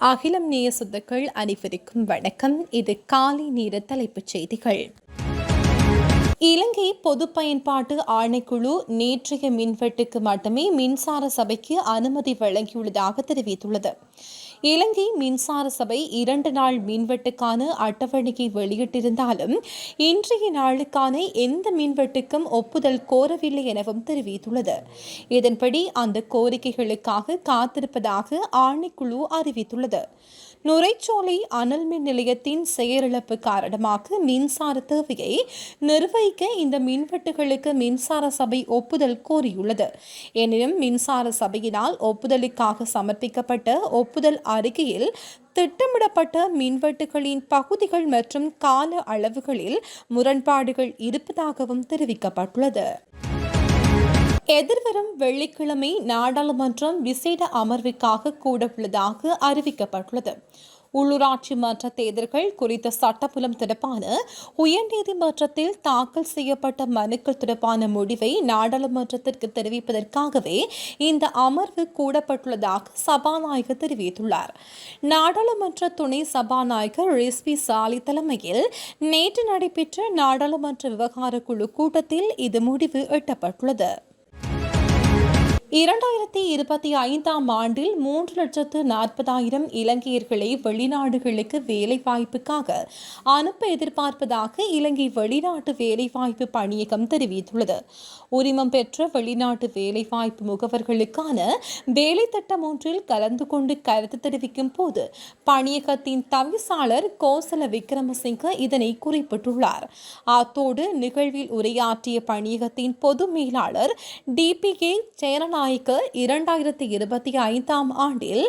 அகிலம் நேய சொந்தங்கள் அனைவருக்கும் வணக்கம். இது காலை நேர தலைப்புச் செய்திகள். இலங்கை பொது பயன்பாட்டு ஆணைக்குழு நேற்றைய மின்வெட்டுக்கு மட்டுமே மின்சார சபைக்கு அனுமதி வழங்கியுள்ளதாக தெரிவித்துள்ளது. இலங்கை மின்சார சபை 2 நாள் மின்வெட்டுக்கான அட்டவணையை வெளியிட்டிருந்தாலும் இன்றைய நாளுக்கான எந்த மின்வெட்டுக்கும் ஒப்புதல் கோரவில்லை எனவும் தெரிவித்துள்ளது. இதன்படி அந்த கோரிக்கைகளுக்காக காத்திருப்பதாக ஆணைக்குழு அறிவித்துள்ளது. நுரைச்சோலை அனல் மின் நிலையத்தின் செயலிழப்பு காரணமாக மின்சார தேவையை நிர்வகிக்க இந்த மின்வெட்டுகளுக்கு மின்சார சபை ஒப்புதல் கோரியுள்ளது. எனினும் மின்சார சபையினால் ஒப்புதலுக்காக சமர்ப்பிக்கப்பட்ட ஒப்புதல் அறிக்கையில் திட்டமிடப்பட்ட மின்வெட்டுகளின் பகுதிகள் மற்றும் கால அளவுகளில் முரண்பாடுகள் இருப்பதாகவும் தெரிவிக்கப்பட்டுள்ளது. எதிர்வரும் வெள்ளிக்கிழமை நாடாளுமன்றம் விசேட அமர்வுக்காக கூடவுள்ளதாக அறிவிக்கப்பட்டுள்ளது. உள்ளூராட்சி மன்ற தேர்தல்கள் குறித்த சட்டமூலம் தொடர்பான உயர்நீதிமன்றத்தில் தாக்கல் செய்யப்பட்ட மனுக்கள் தொடர்பான முடிவை நாடாளுமன்றத்திற்கு தெரிவிப்பதற்காகவே இந்த அமர்வு கூடப்பட்டுள்ளதாக சபாநாயகர் தெரிவித்துள்ளார். நாடாளுமன்ற துணை சபாநாயகர் ரிஸ்வி சாலி தலைமையில் நேற்று நடைபெற்ற நாடாளுமன்ற விவகார குழு கூட்டத்தில் இது முடிவு எட்டப்பட்டுள்ளது. 2025 ஆண்டில் 3,40,000 இலங்கையர்களை வெளிநாடுகளுக்கு வேலைவாய்ப்புக்காக அனுப்ப எதிர்பார்ப்பதாக இலங்கை வெளிநாட்டு வேலைவாய்ப்பு பணியகம் தெரிவித்துள்ளது. உரிமம் பெற்ற வெளிநாட்டு வேலைவாய்ப்பு முகவர்களுக்கான வேலை திட்டம் ஒன்றில் கலந்து கொண்டு கருத்து தெரிவிக்கும் போது பணியகத்தின் தவிசாளர் கோசல விக்ரமசிங்க இதனை குறிப்பிட்டுள்ளார். அத்தோடு நிகழ்வில் உரையாற்றிய பணியகத்தின் பொது மேலாளர் DPK சேரநாயக்க 2025 ஆண்டில்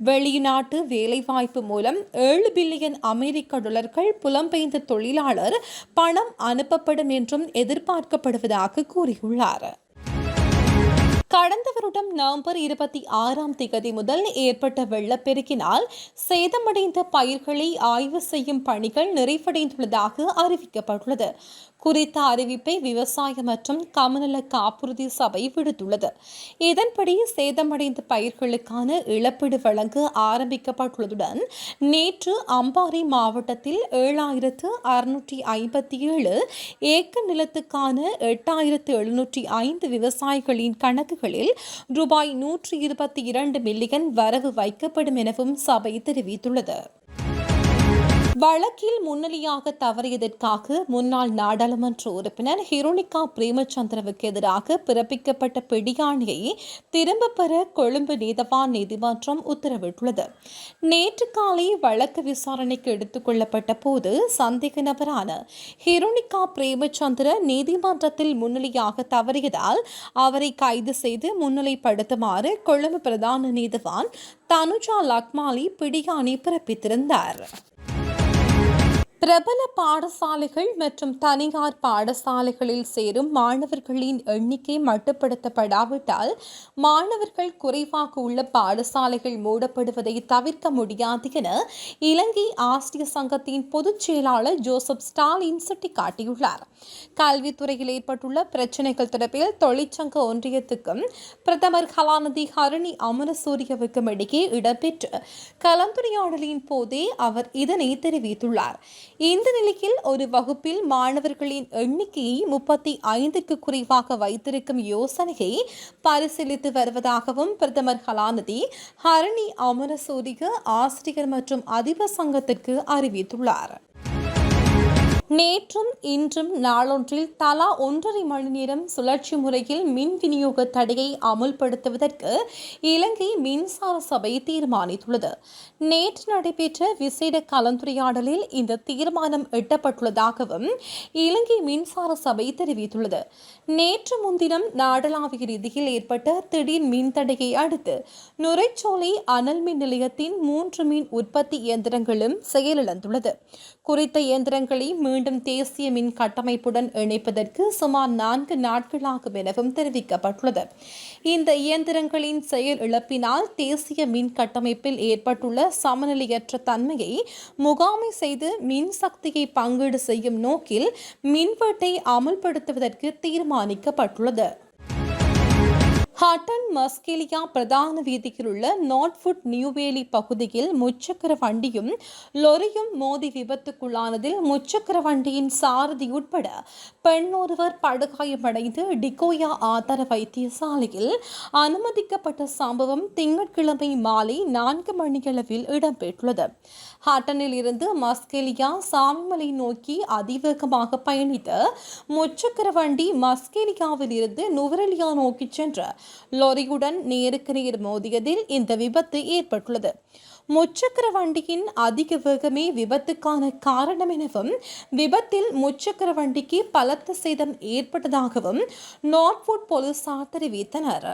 வெளிநாட்டு வேலைவாய்ப்பு மூலம் 7 பில்லியன் அமெரிக்க டாலர்கள் புலம்பெயர்ந்த தொழிலாளர் பணம் அனுப்பப்படும் என்றும் எதிர்பார்க்கப்படுவதாக கூறியுள்ளார். கடந்த வருடம் நவம்பர் 26 முதல் ஏற்பட்ட வெள்ளப்பெருக்கினால் சேதமடைந்த பயிர்களை ஆய்வு செய்யும் பணிகள் நிறைவடைந்துள்ளதாக அறிவிக்கப்பட்டுள்ளது. குறித்த அறிவிப்பை விவசாய மற்றும் கமநல காப்புறுதி சபை விடுத்துள்ளது. இதன்படி சேதமடைந்த பயிர்களுக்கான இழப்பீடு வழங்க ஆரம்பிக்கப்பட்டுள்ளதுடன் நேற்று அம்பாறை மாவட்டத்தில் 7,657 ஏக்கர் நிலத்துக்கான 8,705 விவசாயிகளின் கணக்குகளில் ரூபாய் 122 மில்லியன் வரவு வைக்கப்படும் எனவும் சபை தெரிவித்துள்ளது. வழக்கில் முன்னிலையாக தவறியதற்காக முன்னாள் நாடாளுமன்ற உறுப்பினர் ஹிருணிகா பிரேமச்சந்திரவுக்கு எதிராக பிறப்பிக்கப்பட்ட பிடியாணையை திரும்பப் பெற கொழும்பு நீதவான் நீதிமன்றம் உத்தரவிட்டுள்ளது. நேற்று காலை வழக்கு விசாரணைக்கு எடுத்துக் கொள்ளப்பட்ட போது சந்தேக நபரான ஹிருணிகா பிரேமச்சந்திர நீதிமன்றத்தில் முன்னிலையாக தவறியதால் அவரை கைது செய்து முன்னிலைப்படுத்துமாறு கொழும்பு பிரதான நீதவான் தனுஜா லக்மாலி பிடியாணை பிறப்பித்திருந்தார். பிரபல பாடசாலைகள் மற்றும் தனியார் பாடசாலைகளில் சேரும் மாணவர்களின் எண்ணிக்கை மட்டுப்படுத்தப்படாவிட்டால் மாணவர்கள் குறைவாக உள்ள பாடசாலைகள் மூடப்படுவதை தவிர்க்க முடியாது என இலங்கை ஆசிரியர் சங்கத்தின் பொதுச் செயலாளர் ஜோசப் ஸ்டாலின் சுட்டிக்காட்டியுள்ளார். கல்வித்துறையில் ஏற்பட்டுள்ள பிரச்சினைகள் தொடர்பில் தொழிற்சங்க ஒன்றியத்துக்கும் பிரதமர் கலாநிதி ஹரணி அமரசூரியவுக்கும் இடையே இடம்பெற்ற கலந்துரையாடலின் போதே அவர் இதனை தெரிவித்துள்ளார். இந்த நிலையில் ஒரு வகுப்பில் மாணவர்களின் எண்ணிக்கையை 35க்கு குறைவாக வைத்திருக்கும் யோசனையை பரிசீலித்து வருவதாகவும் பிரதமர் கலாநிதி ஹரணி அமரசூரிய ஆசிரியர் மற்றும் அதிபர் சங்கத்திற்கு அறிவித்துள்ளார். நேற்றும் இன்றும் நாளொன்றில் தலா 1.5 மணி நேரம் சுழற்சி முறையில் மின் விநியோக தடையை அமுல்படுத்துவதற்கு இலங்கை மின்சார சபை தீர்மானித்துள்ளது. நேற்று நடைபெற்ற விசேட கலந்துரையாடலில் இந்த தீர்மானம் எட்டப்பட்டுள்ளதாகவும் இலங்கை மின்சார சபை தெரிவித்துள்ளது. நேற்று முன்தினம் நாடளாவிய ரீதியில் ஏற்பட்ட திடீர் மின் தடையை அடுத்து நுரைச்சோலை அனல் மின் நிலையத்தின் 3 மின் உற்பத்தி இயந்திரங்களும் செயலிழந்துள்ளது. குறித்த இயந்திரங்களை மீண்டும் தேசிய மின் கட்டமைப்புடன் இணைப்பதற்கு சுமார் 4 நாட்களாகும் எனவும் தெரிவிக்கப்பட்டுள்ளது. இந்த இயந்திரங்களின் செயல் இழப்பினால் தேசிய மின் கட்டமைப்பில் ஏற்பட்டுள்ள சமநிலையற்ற தன்மையை முகாமை செய்து மின் சக்தியை பங்கீடு செய்யும் நோக்கில் மின்வெட்டை அமுல்படுத்துவதற்கு தீர்மானிக்கப்பட்டுள்ளது. ஹட்டன் மஸ்கெலியா பிரதான வீதியில் உள்ள நாட்வுட் நியூவேலி பகுதியில் முச்சக்கர வண்டியும் லொரியும் மோதி விபத்துக்குள்ளானதில் முச்சக்கர வண்டியின் சாரதி உட்பட பெண் ஒருவர் படுகாயமடைந்து டிகோயா ஆதார வைத்தியசாலையில் அனுமதிக்கப்பட்ட சம்பவம் திங்கட்கிழமை மாலை 4 மணியளவில் இடம்பெற்றுள்ளது. ஹட்டனில் இருந்து மஸ்கெலியா சாமிமலை நோக்கி அதிவேகமாக பயணித்த முச்சக்கர வண்டி மஸ்கெலியாவில் இருந்து நுவரெலியா நோக்கி சென்ற லொரியுடன் நேருக்கு நேர் மோதியதில் இந்த விபத்து ஏற்பட்டுள்ளது. முச்சக்கர வண்டியின் அதிக வேகமே விபத்துக்கான காரணம் எனவும் விபத்தில் முச்சக்கர வண்டிக்கு பலத்த சேதம் ஏற்பட்டதாகவும் நார்த்வுட் போலீசார் தெரிவித்தனர்.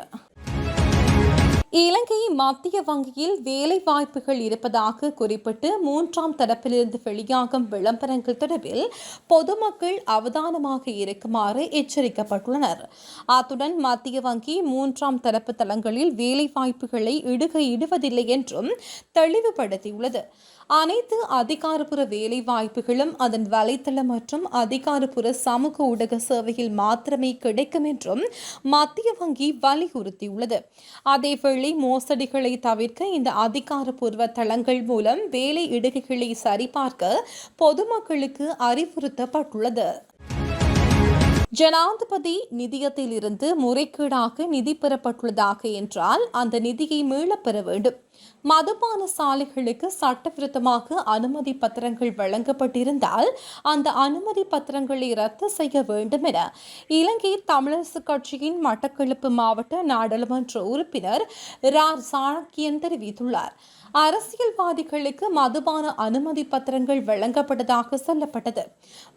இலங்கை மத்திய வங்கியில் வேலை வாய்ப்புகள் இருப்பதாக குறிப்பிட்டு 3ஆம் தரப்பிலிருந்து வெளியாகும் விளம்பரங்கள் தொடர்பில் பொதுமக்கள் அவதானமாக இருக்குமாறு எச்சரிக்கப்பட்டுள்ளனர். அத்துடன் மத்திய வங்கி 3ஆம் தரப்பு தளங்களில் வேலை வாய்ப்புகளை இடுவதில்லை என்றும் தெளிவுபடுத்தியுள்ளது. அனைத்து அதிகாரப்பூர்வ வேலை வாய்ப்புகளும் அதன் வலைத்தளம் மற்றும் அதிகாரப்பூர்வ சமூக ஊடக சேவையில் மாத்திரமே கிடைக்கும் என்றும் மத்திய வங்கி வலியுறுத்தியுள்ளது. அதேவேளை மோசடிகளை தவிர்க்க இந்த அதிகாரப்பூர்வ தளங்கள் மூலம் வேலை இடுகைகளை சரிபார்க்க பொதுமக்களுக்கு அறிவுறுத்தப்பட்டுள்ளது. ஜனாதிபதி நிதியத்தில் இருந்து முறைகேடாக நிதி பெறப்பட்டுள்ளதாக என்றால் அந்த நிதியை மீளப் பெற வேண்டும். மதுபான சாலைகளுக்கு சட்டவிரோதமாக அனுமதி பத்திரங்கள் வழங்கப்பட்டிருந்தால் அந்த அனுமதி பத்திரங்களை ரத்து செய்ய வேண்டும் என இலங்கை தமிழரசுக் கட்சியின் மட்டக்களப்பு மாவட்ட நாடாளுமன்ற உறுப்பினர் சாணக்கியன் தெரிவித்துள்ளார். அரசியல்வாதிகளுக்கு மதுபான அனுமதி பத்திரங்கள் வழங்கப்பட்டதாக சொல்லப்பட்டது.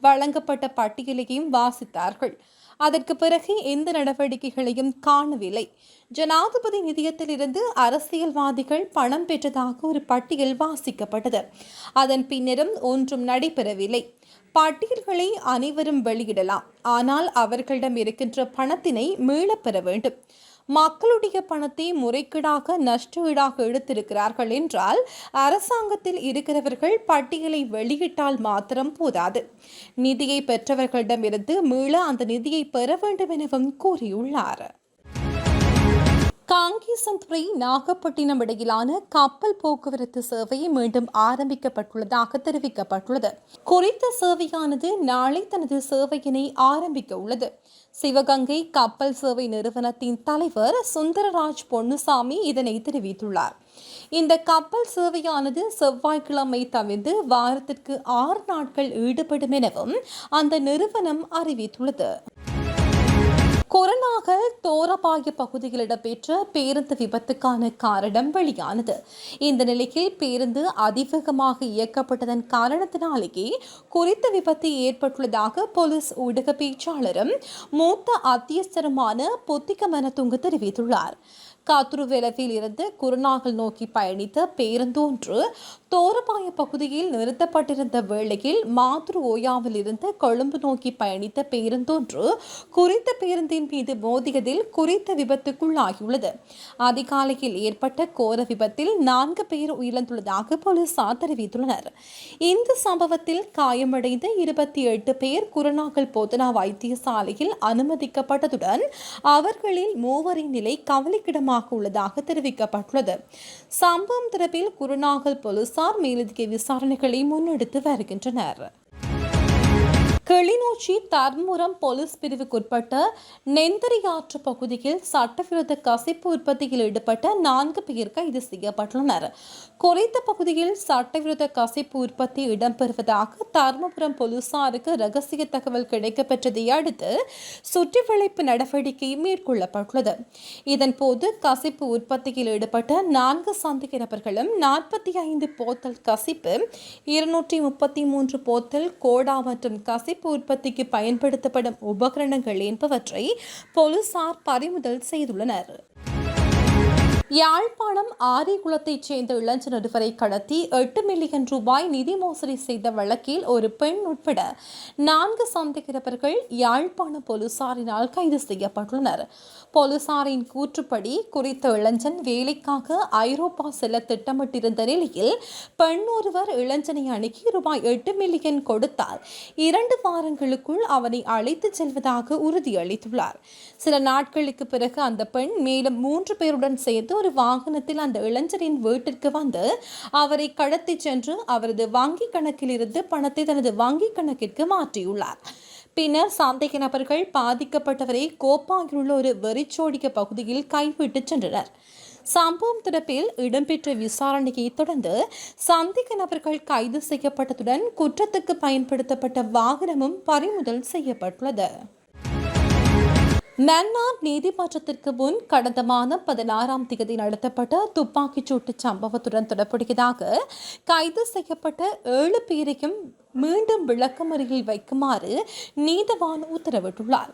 வழங்கப்பட்ட பட்டியலையும் வாசித்தார்கள். அதற்கு பிறகு எந்த நடவடிக்கைகளையும் காணவில்லை. ஜனாதிபதி நிதியத்தில் இருந்து அரசியல்வாதிகள் பணம் பெற்றதாக ஒரு பட்டியல் வாசிக்கப்பட்டது. அதன் பின்னரும் ஒன்றும் நடைபெறவில்லை. பட்டியல்களை அனைவரும் வெளியிடலாம், ஆனால் அவர்களிடம் இருக்கின்ற பணத்தினை மீளப் பெற வேண்டும். மக்களுடைய பணத்தை முறைகேடாக நஷ்டஈடாக எடுத்திருக்கிறார்கள் என்றால் அரசாங்கத்தில் இருக்கிறவர்கள் பட்டியலை வெளியிட்டால் மாத்திரம் போதாது. நிதியை பெற்றவர்களிடமிருந்து மீள அந்த நிதியை பெற வேண்டும் எனவும் கூறியுள்ளார். காங்கேசன்துறை நாகப்பட்டினம் இடையிலான கப்பல் போக்குவரத்து சேவை மீண்டும் ஆரம்பிக்கப்பட்டுள்ளதாக தெரிவிக்கப்பட்டுள்ளது. குறித்த சேவையானது நாளை தனது சேவையினை ஆரம்பிக்க உள்ளது. சிவகங்கை கப்பல் சேவை நிறுவனத்தின் தலைவர் சுந்தரராஜ் பொன்னுசாமி இதனை தெரிவித்துள்ளார். இந்த கப்பல் சேவையானது செவ்வாய்க்கிழமை தவிர்த்து வாரத்திற்கு 6 நாட்கள் ஈடுபடும் எனவும் அந்த நிறுவனம் அறிவித்துள்ளது. கொரோனாகல் தோரபாய பகுதியில் இடம்பெற்ற பேருந்து விபத்துக்கான காரணம் வெளியானது. இந்த நிலையில் பேருந்து அதிவேகமாக இயக்கப்பட்டதன் காரணத்தினாலேயே குறித்த விபத்து ஏற்பட்டுள்ளதாக போலீஸ் ஊடக பேச்சாளரும் மூத்த அத்தியஸ்தருமான புத்திக மனதுங்க தெரிவித்துள்ளார். காத்துருவெலவில் இருந்து குருநாகல் நோக்கி பயணித்த பேருந்தொன்று தோரபாய பகுதியில் நிறுத்தப்பட்டிருந்த வேளையில் மாத்துரு ஓயாவில் இருந்து கொழும்பு நோக்கி பயணித்த பேருந்தொன்று குறித்த பேருந்தின் மீது மோதியதில் குறித்த விபத்துக்குள்ளாகியுள்ளது. அதிகாலையில் ஏற்பட்ட கோர விபத்தில் 4 பேர் உயிரிழந்துள்ளதாக போலீசார் தெரிவித்துள்ளனர். இந்த சம்பவத்தில் காயமடைந்த 28 பேர் குருநாகல் போதனா வைத்தியசாலையில் அனுமதிக்கப்பட்டதுடன் அவர்களில் 3 நிலை கவலைக்கிடமாக உள்ளதாக தெரிவிக்கப்பட்டுள்ளது. சம்பவம் தொடர்பில் குருநாகல் போலீசார் மேலதிக விசாரணைகளை முன்னெடுத்து வருகின்றனர். கிளிநொச்சி தர்மபுரம் போலீஸ் பிரிவுக்குட்பட்ட நெந்தரியாற்று பகுதியில் சட்டவிரோத கசிப்பு உற்பத்தியில் ஈடுபட்ட 4 பேர் கைது செய்யப்பட்டுள்ளனர். குறித்த பகுதியில் சட்டவிரோத கசிப்பு உற்பத்தி இடம்பெறுவதாக தர்மபுரம் போலீசாருக்கு ரகசிய தகவல் கிடைக்கப்பெற்றதை அடுத்து சுற்றிவளைப்பு நடவடிக்கை மேற்கொள்ளப்பட்டுள்ளது. இதன்போது கசிப்பு உற்பத்தியில் ஈடுபட்ட 4 சந்தேக நபர்களும் 45 போத்தல் கசிப்பு, 233 போத்தல் கோடா மற்றும் கசிப்பு உற்பத்திக்கு பயன்படுத்தப்படும் உபகரணங்கள் என்பவற்றை போலீசார் பறிமுதல் செய்துள்ளனர். யாழ்ப்பாணம் ஆரிகுளத்தைச் சேர்ந்த இளைஞர் ஒருவரை கடத்தி 8 மில்லியன் ரூபாய் நிதி மோசடி செய்த வழக்கில் ஒரு பெண் உட்பட 4 சந்தேகநபர்கள் யாழ்ப்பாண போலீசாரினால் கைது செய்யப்பட்டுள்ளனர். போலீசாரின் கூற்றுப்படி குறித்த இளைஞன் வேலைக்காக ஐரோப்பா செல்ல திட்டமிட்டிருந்த நிலையில் பெண் ஒருவர் இளைஞனை அணுகி ரூபாய் 8 மில்லியன் கொடுத்தால் 2 வாரங்களுக்குள் அவனை அழைத்துச் செல்வதாக உறுதியளித்துள்ளார். சில நாட்களுக்கு பிறகு அந்த பெண் மேலும் 3 பேருடன் சேர்ந்து ஒரு வாகனத்தில் அந்த இளைஞரின் வீட்டிற்கு வந்து அவரை கடத்திச் சென்று அவரது வங்கிக் கணக்கில் இருந்து பணத்தை தனது வங்கிக் கணக்கிற்கு மாற்றியுள்ளார். பின்னர் சந்தேக நபர்கள் பாதிக்கப்பட்டவரை கோப்பாங்கில் உள்ள ஒரு வெறிச்சோடிய பகுதியில் கைவிட்டு சென்றனர். சம்பவம் தொடர்பில் இடம்பெற்ற விசாரணையை தொடர்ந்து சந்தேக நபர்கள் கைது செய்யப்பட்டதுடன் குற்றத்துக்கு பயன்படுத்தப்பட்ட வாகனமும் பறிமுதல் செய்யப்பட்டுள்ளது. மன்னார் நீதிமன்றத்திற்கு முன் கடந்த மாதம் 16ஆம் தேதி நடத்தப்பட்ட துப்பாக்கிச் சூட்டு சம்பவத்துடன் தொடர்புடையதாக கைது செய்யப்பட்ட 7 பேரையும் மீண்டும் விளக்கமறியலில் வைக்குமாறு நீதவான் உத்தரவிட்டுள்ளார்.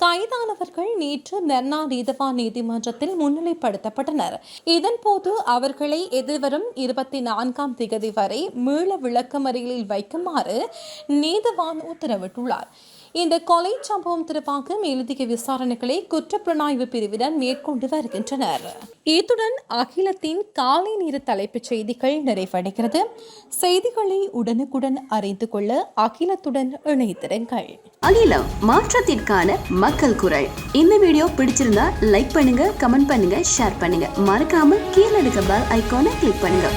கைதானவர்கள் நேற்று மன்னார் நீதவான் நீதிமன்றத்தில் முன்னிலைப்படுத்தப்பட்டனர். இதன்போது அவர்களை எதிர்வரும் 24ஆம் தேதி வரை மீள விளக்கமறியலில் வைக்குமாறு நீதவான் உத்தரவிட்டுள்ளார். இந்த கொலை சம்பவம் தொடர்பாக மேலதிக விசாரணைகளை குற்றப்புலனாய்வு பிரிவினர் மேற்கொண்டு வருகின்றனர். இத்துடன் அகிலத்தின் காலை நேர தலைப்புச் செய்திகள் நிறைவடைகிறது. செய்திகளை உடனுக்குடன் அறிந்து கொள்ள அகிலத்துடன் இணைந்திருங்கள். அகிலம், மாற்றத்திற்கான மக்கள் குரல். இந்த வீடியோ பிடிச்சிருந்தா லைக் பண்ணுங்க, கமெண்ட் பண்ணுங்க, ஷேர் பண்ணுங்க. மறக்காம கீழே இருக்க பெல் ஐகானை கிளிக் பண்ணுங்க.